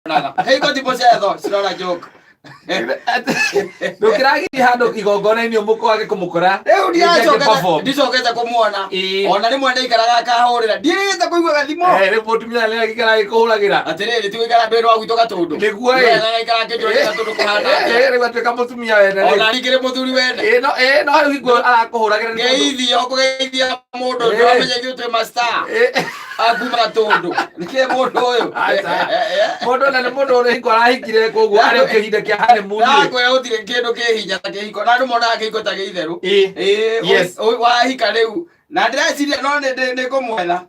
Hey, got the potato. It's not a joke. Ndukiragi hando igongona-ini umukwage kumukora ndicokete kumuona ona rimwe ndaikaraga kahurira ndirite kuigua gathimo ri mutumia ni agikara gikuhuragira atiriri tigwikara ndu wa gwitu gatundu niguo ngaikara kinjura gatundu kuhanda ri watuika mutumia wene ona nikire muthuri wene no hingo arakuhuragira ngeithia okugeithia mundu ndamenya ithuĩ twĩ mastar akuma gatundu nikire mundu uyu mundu na ni mundu uri hingo arahikire koguo ari ukihinda kia honeymoon kwä å tirä kä ndå kä hinya ta kä hiko na andå monaga kä hiko ta gä itherå wahika rä u na ndä reciria no nä ngå mwetha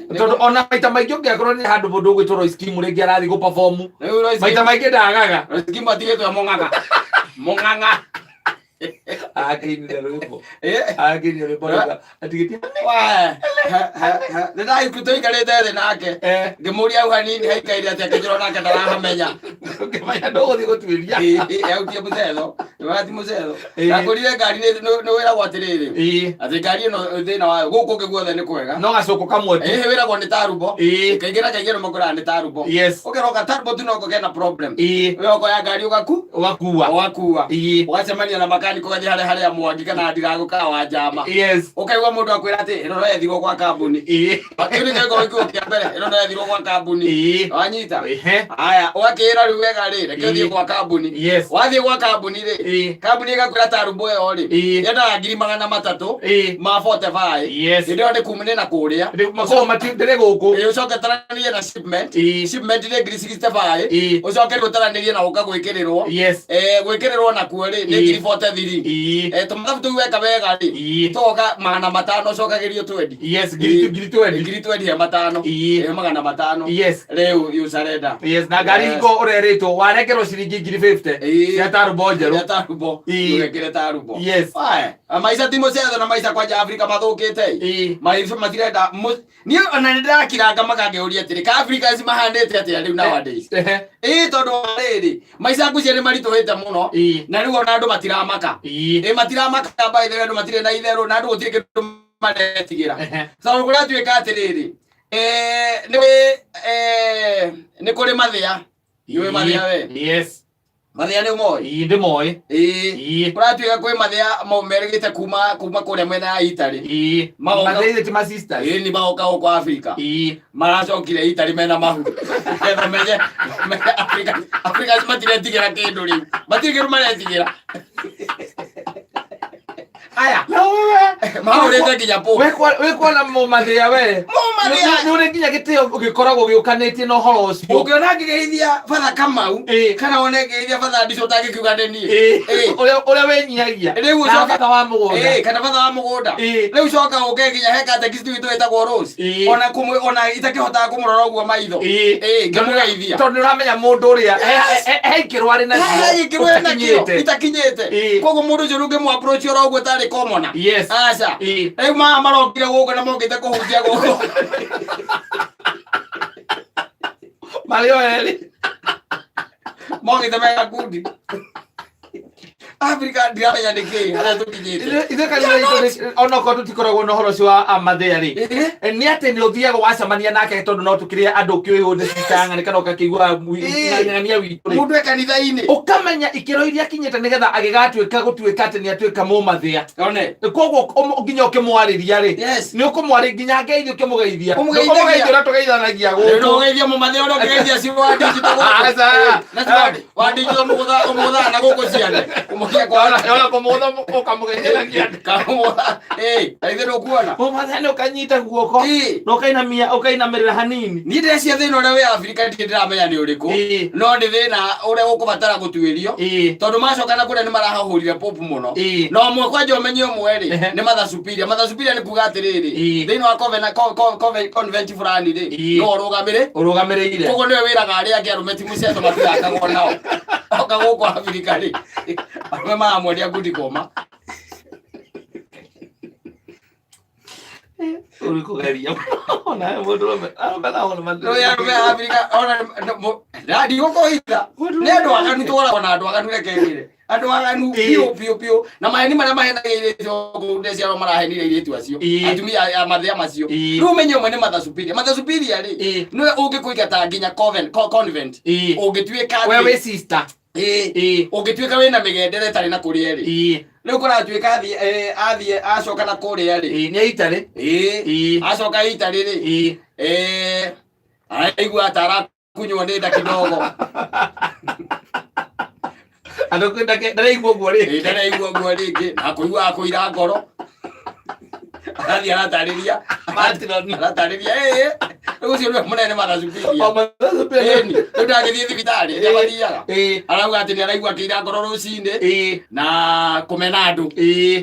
tondå ona maita maingä å ngä akorwo nä handå må ndå å gwä two skimu rä ngä arathi gå perform maita maingä ndagaga skimu atigä two må ng'ang'a må ng'ang'a akinire rwimbo akinire rwimbo atigiti nä ndagä ikarä te thä nake ngä må ria au hanini haikaire atä akä njä ra nake ndarahamenya ngämenya ndå gå thiä gå tuä ria autie må cetho wati må cetho nakå rire ngari nä wä ragwo atä rä rä atä ngari ä no thä na wayo gå kå ngä guothe nä kwega no gacåkå kamwe tu wä ragwo nä tarumbo kaingä na kaingä nä makå raga nä tarumbo å keroga tarumbo tu noko kena problem we okoya ngari å ũgakua å gacemania na makaniko gathi harä a mwangi kana ndigagå ka wa njama å kaigua må ndå akwä ra atä ä no no ethirwo gwa kambuni kä u nä kaigå gä kä a mbere ä no no ethirwo gwa kambuni wanyita aya å gakä ra rä u wega rä reke å thiä gwa kambuni wathiä gwa kambuni rä kambuni ä gakwä ra tarumbo ä yo rä yendaga 300 ma 45 hä ndä ä yo nä kumä na kå rä a ndä gå kå å coke taranä na shipment nä 65 å coke rä å taranä rie na gå ka gwä kä rä rwo gwä kä rä rwo nakuo rä nä 43 tå mathabu tå u weka wega rä toka 500 å cokagä rio 20 20 he matano magana matano rä u you surrender na ngari hingo å rerä two warekerwo ciringi 50 cia tarumbo njerå gäkä tarumbo maica ti må cetho na maica kwanja Afrika mathå kä te maica matirenda niä ona nä ndärakiranga makangä å ria atä rä ka Africans mahandä te atä a rä u nowadays tondå rä rä maica ngucia nä maritå hä te må no na rä u ona andå matiramaka matiramaka baithe andå matirä na itherå na andå gå tirä kä ndå maretigä ra tondå kå rä a tuä ka atä rä rä nä kå rä mathä a iå mathä a we mathä a nä moä ndä moä kå ratuä ka kwä mathä a merä te kuma kå rä a mwena ya itarä nä magoka gå kwa Afrika maracokire itarä mena mahu getha menye Africans matiretigä ra kä ndå rä u matirä kä rå maretigä ra aya mahurite nginya po we kuona mumathia we ni uri nginya gitio ugikoragwo giukanĩtie na ũhoro ũcio ũngĩona ngĩgeithia batha Kamau kana one ngĩgeithia batha Ndico ũtangĩkiuga nĩ niĩ ũrĩa wenyihagia na batha wa mũgũnda kana batha wa mũgũnda rĩu coka ũke nginya he katekisi witũ wĩtagwo Rose ona itakĩhotaga kũmũrora ũguo maitho ngĩmũgeithia tondũ nĩũramenya mũndũ ũrĩa he ikĩro arĩ nacio itakinyĩte koguo mũndũ ũcio rĩu ngĩmũ-approach ora ũguo tarĩ komona aca rĩu marokire gũkũ na mokĩte kũhutia gũkũ marĩ o erĩ mokĩte mega kundi Africa ndiramenya nĩ kĩĩ harĩa tũkinyĩte ithuĩ kanitha itũ onokorwo tũtikoragwo na ũhoro ũcio wa amathĩa rĩ nĩ atĩ nĩ ũthiaga wacemania nake tondũ no tũkĩrĩ andũ kĩũĩ hũndĩ citang'ani kana ũgakĩigua ng'ang'ania witũ rĩ mũndũ e kanitha-inĩ ũkamenya ikĩro iria akinyĩte nĩgetha agĩgatuĩka gũtuĩka atĩ nĩ atuĩka mũmathĩa koguo nginya ũkĩmwarĩria rĩ nĩ ũkũmwarĩria nginya ngeithia ũkĩmũgeithia ũrĩa tũgeithanagia gũkũ ũgeithia mũmathĩa ũrĩa ũkĩgeithia ci wa Digital wa Digital mũgũthaga na gũkũ ciane ona kũmũtha ũkamũgeithanagia aithe ndũkuona mũmathĩa nĩ ũkanyita guoko na ũkainamĩrĩra hanini niĩ ndĩrecia thĩna ũrĩa wĩ Africa ndirĩ ndĩramenya nĩ ũrĩkũ no nĩ thĩna ũrĩa ũkũbatara gũtuĩrio tondũ macoka na kũrĩa nĩ marahahũrire pop mũno na ũmwe kwanja ũmenye ũmwe rĩ nĩ Mother Superior nĩ kuga atĩrĩrĩ thĩinĩ wa convent fulani rĩ no ũrũgamĩrĩire koguo nĩwe wĩraga arĩa angĩ arũme ti mũceto matigakagwo nao oka gũkũ Africa rĩ arũme maramwendia ngundi koma uri kugeria ona mũndũ arũme Africa Radi goko hitha. Ne andu aganu tora na andu aganu rekegire. Andu aganu pio na maheni maria mahenagire cyo ndeci aro marahenire ile tu acio. Atumia ya mathia macio. Riu menyo mwene mathasupiria. Mathasupiria ri. No ungikuigata nginya convent. Ungituika wewe sister. Ungituika wina migendere tari na kuria ri. Riu kuratuika athie acoka na kuria ri. Ni itare. Acoka itare ri. Aigua atara kunywa nda kidogo. Ando kwenda ndareigua guo ri. Ndareigua guo ringi. Na kuigua akuira ngoro. Arathi aratariria. Aratariria ucio ndio munene mathasupiria. Mathasupiria. Ndio ndagithie thibitari ndio mathiaga. Arauga ati ni araigua kira ngoro rucinde. Na kumena andu.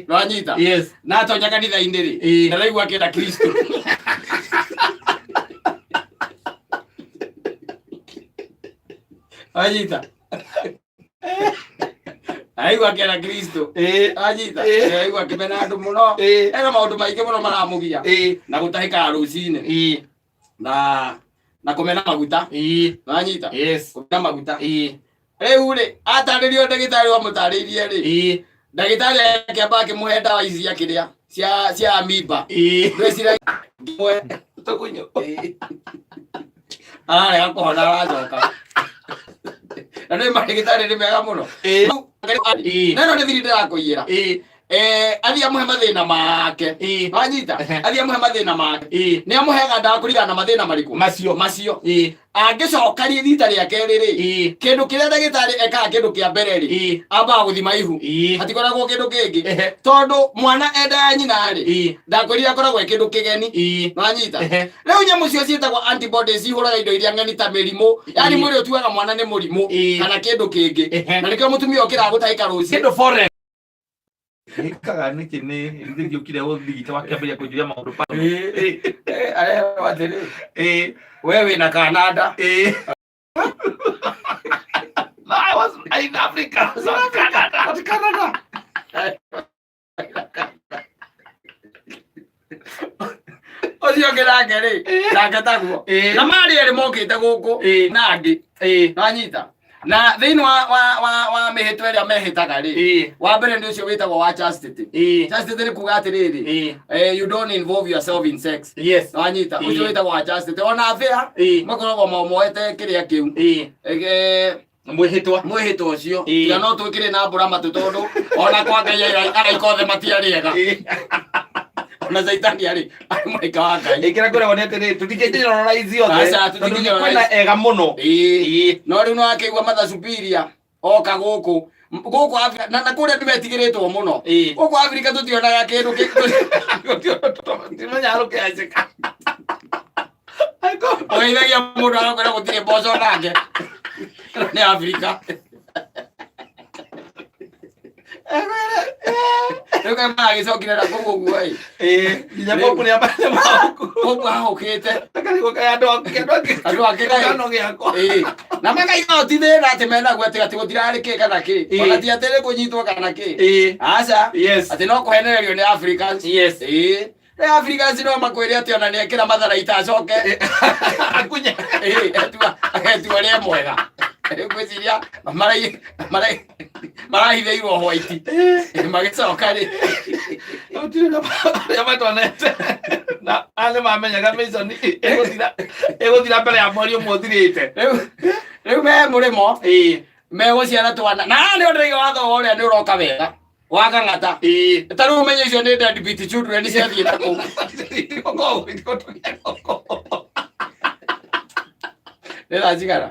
No anyita. Na atonya kanitha-ini ri. Ndaraigua kira Kristo. Anyita. Aigua kira Kristo. Anyita. Aigua kimena andu muno. Ena maundu maingi muno maramugia. Na gutahika rucine. Na kumena maguta. Anyita. Kumena maguta. Riu ri ataririo ndagitari wa mutaririe ri. Ndagitari akiamba akimuhe ndawa ici cia kiria cia amiba. Ndwecira tukunyo. Arega kuhona aracoka. Na nĩ marigitari nĩ mega mũno. Na no nĩ thiri ndĩrakũiyĩra. Athia amuhe mathĩna make. Wanyita. Athia amuhe mathĩna make. Nĩ amuheaga ndawa kũringana na mathĩna marĩkũ? Macio. Angĩcokaria rita rĩa kerĩ rĩ, kĩndũ kĩrĩa ndagĩtarĩ ekaga kĩndũ kĩa mbere rĩ, ambaga gũthima ihu. Hatikoragwo kĩndũ kĩngĩ. Tondũ mwana enda ya nyina rĩ, ndakwĩrire akoragwo kĩndũ kĩgeni. Wanyita. Rĩu nyamũ cio ciĩtagwo antibodies ihũraga indo iria ng'eni ta mĩrimũ. Yaani mwĩrĩ ũtuaga mwana nĩ mũrimũ kana kĩndũ kĩngĩ. Na nĩkĩo mũtumia ũkĩraga gũtahĩka rũciũ. Kĩndũ foreign. Kaga niki ni ngiukire uthigite wakiambiria kujuria maundu pa arehwo atiri wewe na Canada I was in Africa so Canada ocio ngirake ri ndangetaguo na mari eri mokite guku na angi anyita na thiini wa mihitwa iria mehitaga ri wa mbere ndi ucio witagwo wa chastity. Chastity ni kuga atiriri you don't involve yourself in sex. Wanyita ucio witagwo wa chastity. Ona afia makoragwo moete kiria kiu mwihitwa ucio ya no twikire na mbura matu tondu ona kwa Ngai araikothe matiariega na zaitani ari maika wa Ngai ikira kure wonete ri tutigeneralize othe kwena ega muno no riu no akigwa mathasupiria oka guku Afrika na kure ndimetigiritwo muno guku Afrika tutionaga kindu timenya aruke aceka oithagia mundu arakwira gutire mboco nake ni Afrika Riu kai magicokire na kugu guoi nginya boku ni amane maku kugu ahukite takari kaya andu akira no giako na makaiga otithira ati mena gwete ati gutirari ki kana ki ona ti atire kunyitwo kana ki aca ati no kuhenererio ni Africans ni Africans no makwire ati ona niekira matharaita acoke akunya agetua ria mwega kwiciria marahithiirwo white magicoka ri utire na ya matwanete na ale mamenyaga Mason eguthira mbere ya mweri umwe uthirite riu me murimo meguciara twana na ni ndiriga watho uria ni uroka wega wakang'ata taru umenye icio ni deadbeat children ni ciathie na kuu nĩracigara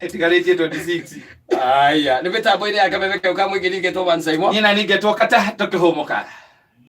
itigarĩtie 26 aya nĩ mĩtambo-inĩ ya kameme kau kamũingĩ ningĩtwo One Simon niĩ na ningĩtwo Kata tũkĩhũmũka.